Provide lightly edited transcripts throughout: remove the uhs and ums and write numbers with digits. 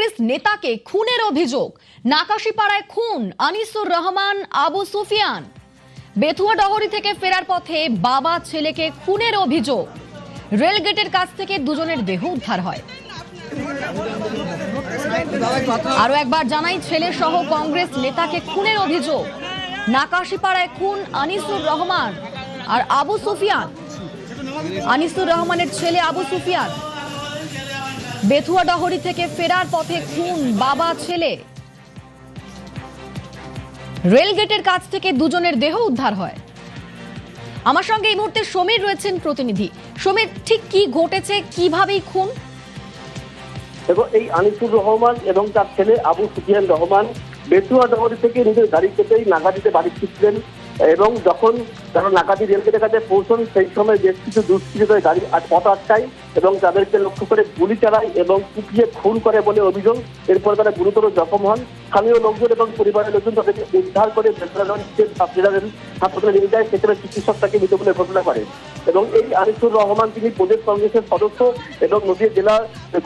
কংগ্রেস নেতাকে খুনের অভিযোগ। নাকাশিপাড়ায় খুন আনিসুর রহমান আবু সুফিয়ান। বেথুয়া ডহরি থেকে ফেরার পথে বাবা ছেলেকে খুনের অভিযোগ। রেলগেটের কাছ থেকে দুজনের দেহ উদ্ধার হয়। আরো একবার জানাই, ছেলে সহ কংগ্রেস নেতাকে খুনের অভিযোগ। নাকাশিপাড়ায় খুন আনিসুর রহমান আর আবু সুফিয়ান। আনিসুর রহমানের ছেলে আবু সুফিয়ান। বেথুয়া ডহরি থেকে ফেরার পথে খুন বাবা ছেলে। রেলগেটের কাছ থেকে দুজনের দেহ উদ্ধার হয়। আমার সঙ্গে এই মুহূর্তে সমীর রয়েছেন প্রতিনিধি। সমীর, ঠিক কি ঘটেছে, কিভাবেই খুন? এবং এই আনিসুর রহমান এবং তার ছেলে আবু সুফিয়ান রহমান বেথুয়া ডহরি থেকে নিজের গাড়ি চেপেই নাগাদিতে বাড়ি ফিরছিলেন এবং যখন তারা নাগাদি রেলগেটের কাছে পৌঁছন সেই সময় বেশ কিছু দুষ্কৃতীদের গাড়ি পথ আটকায় এবং তাদেরকে লক্ষ্য করে গুলি চালায় এবং কুপিয়ে খুন করে বলে অভিযোগ। এরপর তারা গুরুতর জখম হন। স্থানীয় লোকজন এবং পরিবারের লোকজন তাদেরকে উদ্ধার করে হাসপাতালে নিয়ে যায়। সেখানে চিকিৎসক তাকে মৃত বলে ঘোষণা করে। এবং এই আনিসুর রহমান তিনি প্রদেশ কংগ্রেসের সদস্য এবং নদীয়া জেলা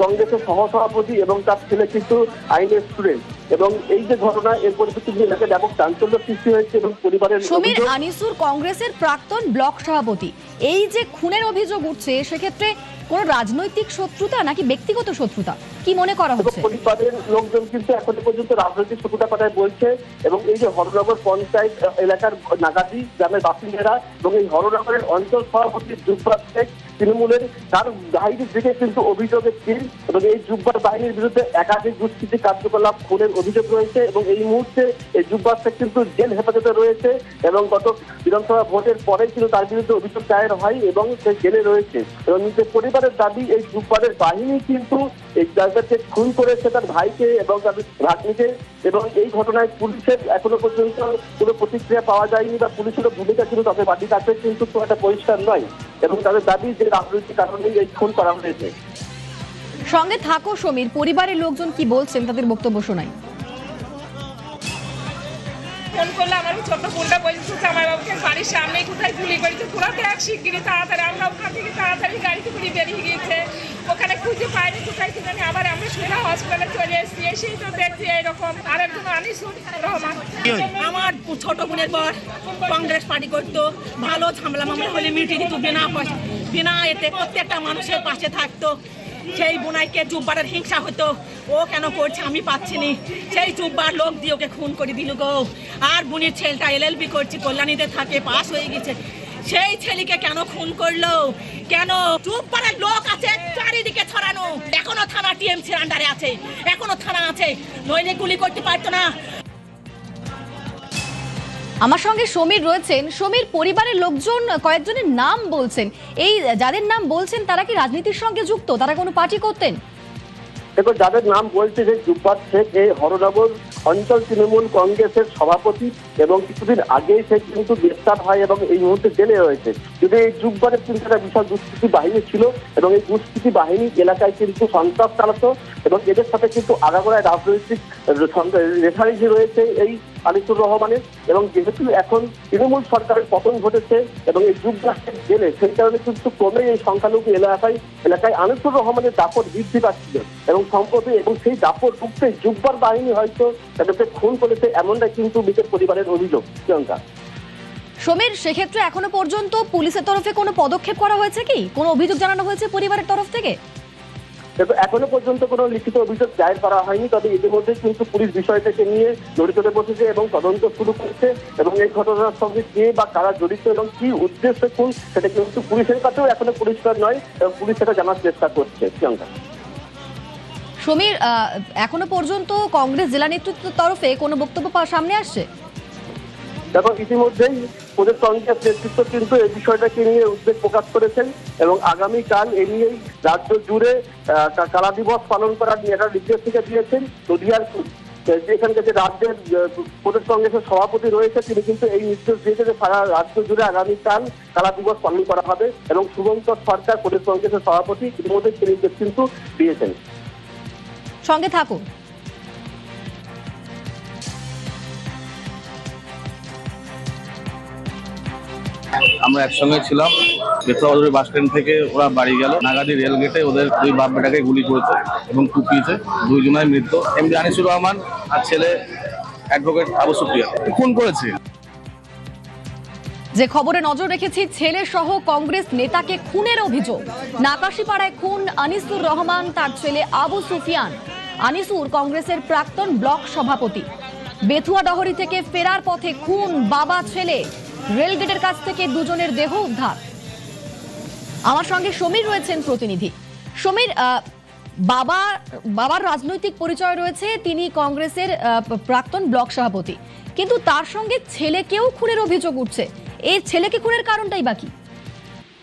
কংগ্রেসের সহসভাপতি এবং তার ছেলে কিন্তু আইনের স্টুডেন্ট। এবং এই যে ঘটনা, এর পরিপ্রেক্ষিতে এলাকায় ব্যাপক চাঞ্চল্য সৃষ্টি হয়েছে এবং পরিবারের সমীর, আনিসুর কংগ্রেসের প্রাক্তন ব্লক সভাপতি। এই যে খুনের অভিযোগ উঠছে, সেক্ষেত্রে কোন রাজনৈতিক শত্রুতা নাকি ব্যক্তিগত শত্রুতা, কি মনে করা হচ্ছে? পরিবারের লোকজন কিন্তু এখনো পর্যন্ত রাজনৈতিক শত্রুতার কথাই বলছে। এবং এই যে হরনগর পঞ্চায়েত এলাকার নাগাদি গ্রামের বাসিন্দারা এবং এই হরনগরের অঞ্চল সভাপতি জুব্বার শেখ তৃণমূলের, তার বাহিনীর দিকে কিন্তু অভিযোগের তীর এবং এই জুব্বার বাহিনীর বিরুদ্ধে একাধিক দুষ্কৃতি কার্যকলাপ খুনের অভিযোগ রয়েছে। এবং এই মুহূর্তে এই জুব্বার শেখ কিন্তু জেল হেফাজতে রয়েছে এবং গত বিধানসভা ভোটের পরে কিন্তু তার বিরুদ্ধে অভিযোগ দায়ের হয় এবং সে জেলে রয়েছে। এবং পরিবারের দাবি, এই জুব্বারের বাহিনী কিন্তু এই জায়গাকে খুন করেছে তার ভাইকে এবং তার ভাগ্নিকে। এবং এই ঘটনায় পুলিশের এখনো পর্যন্ত কোনো প্রতিক্রিয়া পাওয়া যায়নি বা পুলিশের ভূমিকা কিন্তু তাদের বাড়ির কাছে কিন্তু খুব একটা পরিষ্কার নয়। এবং তাদের দাবি যে রাজনৈতিক কারণেই এই খুন করা হয়েছে। সঙ্গে থাকো সমীর, পরিবারের লোকজন কি বলছেন, তাদের বক্তব্য শোনাই। ফোন করলে আমার ছোট্ট বোনটা বলছে আমার বাবুকে বাড়ির সামনে কোথায় গুলি করেছে, তোরা দেখ শিগগিরি তাড়াতাড়ি। আমরা ওখান থেকে তাড়াতাড়ি গাড়িতে করে বেরিয়ে গিয়েছে, ওখানে খুঁজে পাইনি কোথায় কি জানি। আবার আমরা সোজা হসপিটালে চলে এসেছি, এসেই তো দেখছি এরকম। আর একজন আনিসুর রহমান, আমার ছোট বোনের পর কংগ্রেস পার্টি করতো, ভালো ঝামেলা মামলা হলে মিটিয়ে দিত বিনা এতে, প্রত্যেকটা মানুষের পাশে থাকতো। সেই বোনাইকে জুব্বারের হিংসা হতো, ও কেন করছে আমি পাচ্ছি নি, সেই জুব্বার লোক দিয়ে ওকে খুন করে দিল গো। আর বোনের ছেলেটা LLB করছে, কল্যাণীতে থাকে, পাস হয়ে গেছে, সেই ছেলেকে কেন খুন করলো? কেন? জুব্বারের লোক আছে চারিদিকে ছড়ানো, এখনো থানা TMC আন্ডারে আছে, এখনো থানা আছে, নইলে গুলি করতে পারতো না। আমার সঙ্গে সমীর রয়েছেন। সমীর, পরিবারের লোকজন কয়েকজনের নাম বলছেন, এই যাদের নাম বলছেন তারা কি রাজনীতির সঙ্গে যুক্ত? তারা কোনো পার্টি করতেন? দেখো, যাদের নাম বলছে যে জুব্বার শেখ এই হরনগর অঞ্চল তৃণমূল কংগ্রেসের সভাপতি এবং কিছুদিন আগেই সে কিন্তু গ্রেফতার হয় এবং এই মুহূর্তে জেলে রয়েছে। যদি এই জুব্বারের কিন্তু একটা বিশাল দুষ্কৃতি বাহিনী ছিল এবং এই দুষ্কৃতি বাহিনী এলাকায় কিন্তু সন্ত্রাস চালাতো এবং এদের সাথে কিন্তু আগাগোড়ায় রাজনৈতিক রেখারেখি রয়েছে এই আনিসুর রহমানের। এবং যেহেতু এখন তৃণমূল সরকারের পতন ঘটেছে এবং এই জুব্বার শেখ জেলে, সেই কারণে কিন্তু ক্রমে এই সংখ্যালঘু এলাকায় আনিসুর রহমানের দাপট বৃদ্ধি পাচ্ছিল এবং সম্প্রতি এবং সেই দাপট রুখতে জুব্বার বাহিনী হয়তো তাদেরকে খুন করেছে, এমনটাই কিন্তু মৃতের পরিবারের অভিযোগ। প্রিয়ঙ্কা, সমীর, সেক্ষেত্রে এখনো পর্যন্ত পুলিশের তরফে কোনো পদক্ষেপ করা হয়েছে কি? কোনো অভিযোগ জানানো হয়েছে পরিবারের তরফ থেকে? এখনো পর্যন্ত কোনো লিখিত অভিযোগ দায়ের করা হয়নি, তবে ইতিমধ্যে কিন্তু পুলিশ বিষয়টাকে নিয়ে জড়িত বসেছে এবং তদন্ত শুরু করেছে। এবং এই ঘটনার সঙ্গে কে বা কারা জড়িত এবং কি উদ্দেশ্যে খুন, সেটা কিন্তু পুলিশের কাছেও এখনো পরিষ্কার নয় এবং পুলিশ সেটা জানার চেষ্টা করছে। প্রিয়ঙ্কা, সমীর, এখনো পর্যন্ত কংগ্রেস জেলা নেতৃত্বের তরফে কোনো বক্তব্য সামনে আসছে? দেখো, ইতিমধ্যেই প্রদেশ কংগ্রেস নেতৃত্ব কিন্তু এই বিষয়টাকে নিয়ে উদ্বেগ প্রকাশ করেছেন এবং আগামীকাল এ নিয়েই রাজ্য জুড়ে কালা দিবস পালন করার একটা নির্দেশ থেকে দিয়েছেন। নদিয়ার যেখানকার যে রাজ্যের প্রদেশ কংগ্রেসের সভাপতি রয়েছে, তিনি কিন্তু এই নির্দেশ দিয়েছে যে সারা রাজ্য জুড়ে আগামীকাল কালা দিবস পালন করা হবে এবং শুভঙ্কর সরকার প্রদেশ কংগ্রেসের সভাপতি ইতিমধ্যে সেই নির্দেশ কিন্তু দিয়েছেন। সঙ্গে থাকুন। আমরা একসঙ্গে ছিলাম। বেথুয়া বাস স্ট্যান্ড থেকে ওরা বাড়ি গেল, নাগাদি রেল গেটে ওদের দুই বাপ বেটাকে গুলি করেছে এবং কুপিয়েছে। দুইজনের মৃত্যু। এমডি আনিসুর রহমান আর ছেলে অ্যাডভোকেট আবু সুফিয়ান খুন করেছে। যে খবরে নজর রেখেছি, ছেলে সহ কংগ্রেস নেতাকে খুনের অভিযোগ। নাকাশিপাড়ায় খুন আনিসুর রহমান, তার ছেলে আবু সুফিয়ান। আনিসুর কংগ্রেসের প্রাক্তন ব্লক সভাপতি। বেথুয়া ডহরি থেকে ফেরার পথে খুন বাবা ছেলে। রেলগেটের কাছ থেকে দুজনের দেহ উদ্ধার। আমার সঙ্গে সমীর রয়েছেন প্রতিনিধি। সমীর, বাবার রাজনৈতিক পরিচয় রয়েছে, তিনি কংগ্রেসের প্রাক্তন ব্লক সভাপতি, কিন্তু তার সঙ্গে ছেলেকেও খুনের অভিযোগ উঠছে। এই ছেলেকে খুনের কারণটাই বাকি।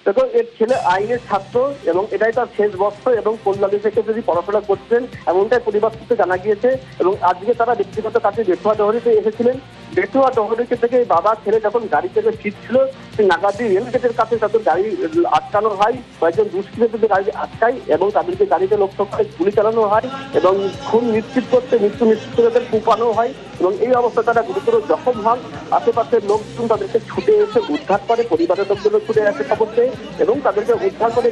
দেখো, এর ছেলে আইনের ছাত্র এবং এটাই তার শেষ বর্ষ এবং কল্যাণী থেকে যদি পড়াশোনা করছেন এমনটাই পরিবার সূত্রে জানা গিয়েছে। এবং আজকে তারা ব্যক্তিগত কাজে বেথুয়া ডহরিতে এসেছিলেন। বেথুয়া ডহরিকে থেকে বাবা ছেলে যখন গাড়ি থেকে ফিরছিল, সেই নাগাদি রেল গেটের কাছে তাদের গাড়ি আটকানো হয়। কয়েকজন দুষ্কৃতীদের গাড়ি আটকায় এবং তাদেরকে গাড়িতে লক্ষ্য করে গুলি চালানো হয় এবং খুন নিশ্চিত করতে মৃত্যু নিশ্চিত করে তাদের কুপানো হয়। এবং এই অবস্থায় তারা গুরুতর জখম হন। আশেপাশের লোকজন তাদেরকে ছুটে এসে উদ্ধার করে, পরিবারের লোকজনও ছুটে আসে খবর পেয়ে এবং তাদেরকে উদ্ধার করে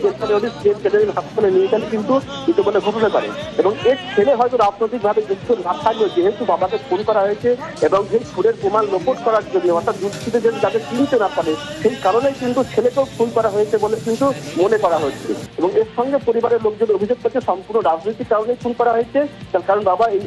হাসপাতালে নিয়ে গেলে কিন্তু মৃত্যু বলে ঘোষণা করে। এবং এর ছেলে হয়তো রাজনৈতিকভাবে যুক্ত না থাকলেও যেহেতু বাবাকে খুন করা হয়েছে এবং সেই খুনের প্রমাণ লোপট করার জন্য, অর্থাৎ দুষ্কৃতীদের যাতে চিনতে না পারে সেই কারণেই কিন্তু ছেলেকেও খুন করা হয়েছে বলে কিন্তু মনে করা হচ্ছে। এবং এর সঙ্গে পরিবারের লোকজন অভিযোগ করছে সম্পূর্ণ রাজনৈতিক কারণেই খুন করা হয়েছে। তার কারণ বাবা এই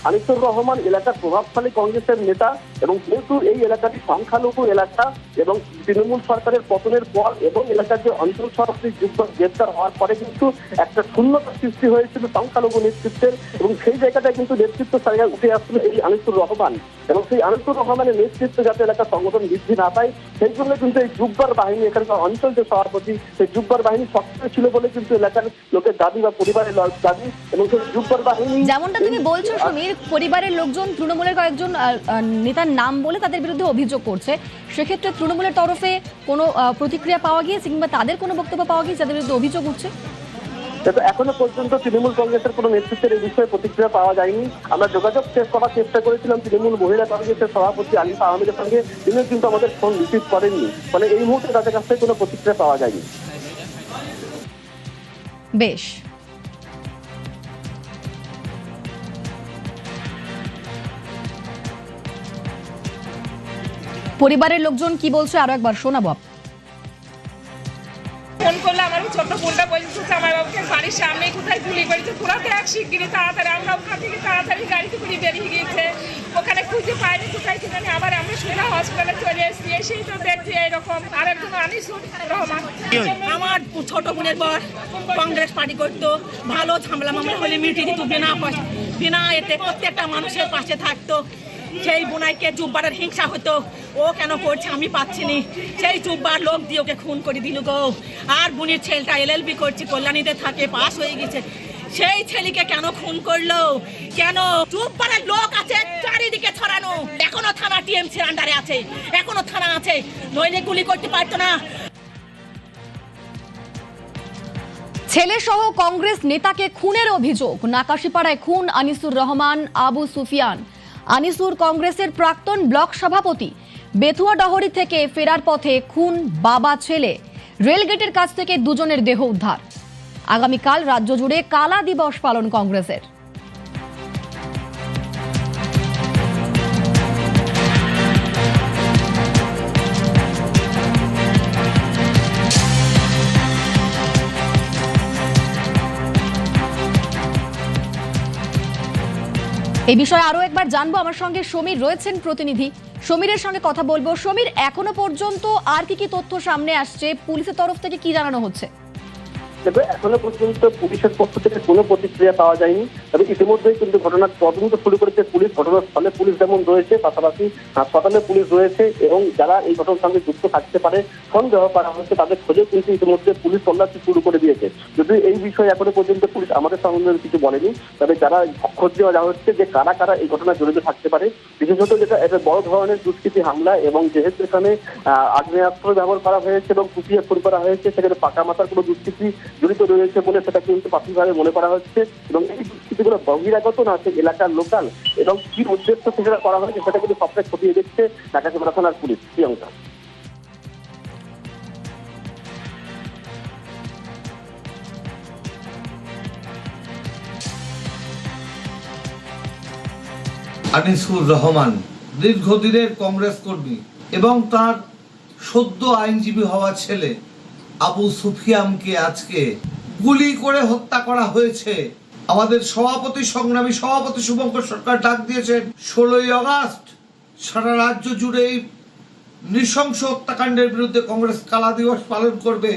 আনিসুর রহমান এলাকার প্রভাবশালী কংগ্রেসের নেতা এবং যেহেতু এই এলাকাটি সংখ্যালঘু এলাকা এবং তৃণমূল সরকারের পতনের পর এবং এলাকার যে অঞ্চল সভাপতি যুদ্ধ গ্রেপ্তার হওয়ার পরে কিন্তু একটা শূন্যতা সৃষ্টি হয়েছিল সংখ্যালঘু নেতৃত্বের। এবং সেই জায়গাটায় কিন্তু নেতৃত্ব জায়গায় উঠে আসছিল এই আনিসুর রহমান। এবং সেই আনিসুর রহমানের নেতৃত্বে যাতে এলাকার সংগঠন বৃদ্ধি না পায় সেই জন্য কিন্তু এই জুব্বার বাহিনী, এখানকার অঞ্চল যে সভাপতি, সেই জুব্বার বাহিনী সক্রিয় ছিল বলে কিন্তু এলাকার লোকের দাবি বা পরিবারের দাবি। এবং সেই জুব্বার বাহিনী, যেমনটা তুমি বলছো সমীর, পরিবারের লোকজন তৃণমূলের কয়েকজন নেতার নাম বলে তাদের বিরুদ্ধে অভিযোগ করছে। সেক্ষেত্রে তৃণমূলের তরফে কোনো প্রতিক্রিয়া পাওয়া গিয়েছে কিংবা তাদের কোনো বক্তব্য পাওয়া গিয়েছে যাদের বিরুদ্ধে অভিযোগ উঠছে? এখনো পর্যন্ত তৃণমূল কংগ্রেসের কোনো নেতৃত্বের এই বিষয়ে প্রতিক্রিয়া পাওয়া যায়নি। আমরা যোগাযোগ করার চেষ্টা করেছিলাম তৃণমূল মহিলা কংগ্রেসের সভাপতি আলিফা আহমেদের সঙ্গে, তিনি কিন্তু আমাদের ফোন রিসিভ করেননি। মানে এই মুহূর্তে তাদের কাছ থেকে কোনো প্রতিক্রিয়া পাওয়া যায়নি। বেশ, পরিবারের লোকজন কি বলছে আরো একবার শোনাবো। ফোন করলে আমার ছোট বোনটা বলছে আমার বাবুকে বাড়ির সামনে কোথায় গুলি করেছে, তোরা দেখ শিগগিরি তাড়াতাড়ি। আমরা ওখান থেকে তাড়াতাড়ি গাড়িতে করে বেরিয়ে গিয়েছে, ওখানে খুঁজে পাইনি কোথায় সেখানে। আবার আমরা সোজা হসপিটালে চলে এসেছি, এসেই তো দেখছি এইরকম। আর একজন আনিসুর রহমান, আমার ছোট বোনের বর কংগ্রেস পার্টি করতো, ভালো ঝামেলা মামলা হলে মিটিয়ে দিত বিনা পয়সা, বিনা এতে প্রত্যেকটা মানুষের পাশে থাকতো। সেই বোনাইকে জুব্বারের হিংসা হতো, ও কেন করছে আমি পাচ্ছি নি, সেই জুব্বার লোক দিয়ে ওকে খুন করে দিল গো। আর বোনের ছেলেটা LLB করছে, কল্যাণীতে থাকে, পাস হয়ে গেছে, সেই ছেলেকে কেন খুন করলো? কেন? জুব্বারের লোক আছে চারিদিকে ছড়ানো, এখনো থানা TMC আন্ডারে আছে, এখনো থানা আছে, নইলে গুলি করতে পারতো না। ছেলে সহ কংগ্রেস নেতাকে খুনের অভিযোগ। নাকাশিপাড়ায় খুন আনিসুর রহমান, আবু সুফিয়ান। আনিসুর কংগ্রেসের প্রাক্তন ব্লক সভাপতি। বেথুয়া ডহরি থেকে ফেরার পথে খুন বাবা ছেলে। রেলগেটের কাছ থেকে দুজনের দেহ উদ্ধার। আগামীকাল রাজ্য জুড়ে কালা দিবস পালন কংগ্রেসের। এই বিষয়ে আরো একবার জানবো, আমার সঙ্গে সমীর রয়েছেন প্রতিনিধি। সমীরের সঙ্গে কথা বলবো। সমীর, এখনো পর্যন্ত আর কি তথ্য সামনে আসছে? পুলিশের তরফ থেকে কি জানানো হচ্ছে? তবে এখনো পর্যন্ত পুলিশের পক্ষ থেকে কোনো প্রতিক্রিয়া পাওয়া যায়নি। তবে ইতিমধ্যেই কিন্তু ঘটনার তদন্ত শুরু করেছে পুলিশ। ঘটনাস্থলে পুলিশ যেমন রয়েছে, পাশাপাশি হাসপাতালে পুলিশ রয়েছে এবং যারা এই ঘটনার সঙ্গে যুক্ত থাকতে পারে সন্দেহ করা হচ্ছে তাদের খোঁজে কিন্তু ইতিমধ্যে পুলিশ তল্লাশি শুরু করে দিয়েছে। যদি এই বিষয়ে এখনো পর্যন্ত পুলিশ আমাদের সম্বন্ধে কিছু বলেনি, তবে যারা খোঁজ দেওয়া হচ্ছে যে কারা কারা এই ঘটনায় জড়িত থাকতে পারে। বিশেষত যেটা এটা বড় ধরনের দুষ্কৃতী হামলা এবং যেহেতু এখানে আগ্নেয়াস্ত্র ব্যবহার করা হয়েছে এবং কুপিয়ে খুন করা হয়েছে, সেখানে পাকা মাথার কোনো দুষ্কৃতী জড়িত রয়েছে বলে সেটা কিন্তু প্রাথমিকভাবে মনে করা হচ্ছে। এবং এই দুষ্কৃতিগুলো বহিরাগত না, সে এলাকার লোকাল এবং কি উদ্দেশ্য সেটা করা হয়েছে সেটা কিন্তু সবটাই খতিয়ে দেখছে নাকাশিপাড়া থানার পুলিশ। প্রিয়ঙ্কা। আনিসুর রহমান দীর্ঘদিনের কংগ্রেস কর্মী এবং তার সদ্য আইনজীবী হওয়া ছেলে আবু সুফিয়ানকে আজকে গুলি করে হত্যা করা হয়েছে। আমাদের সংগ্রামী সভাপতি শুভঙ্কর সরকার ডাক দিয়েছেন 16ই আগস্ট সারা রাজ্য জুড়ে এই নৃশংস হত্যাকাণ্ডের বিরুদ্ধে কংগ্রেস কালা দিবস পালন করবে।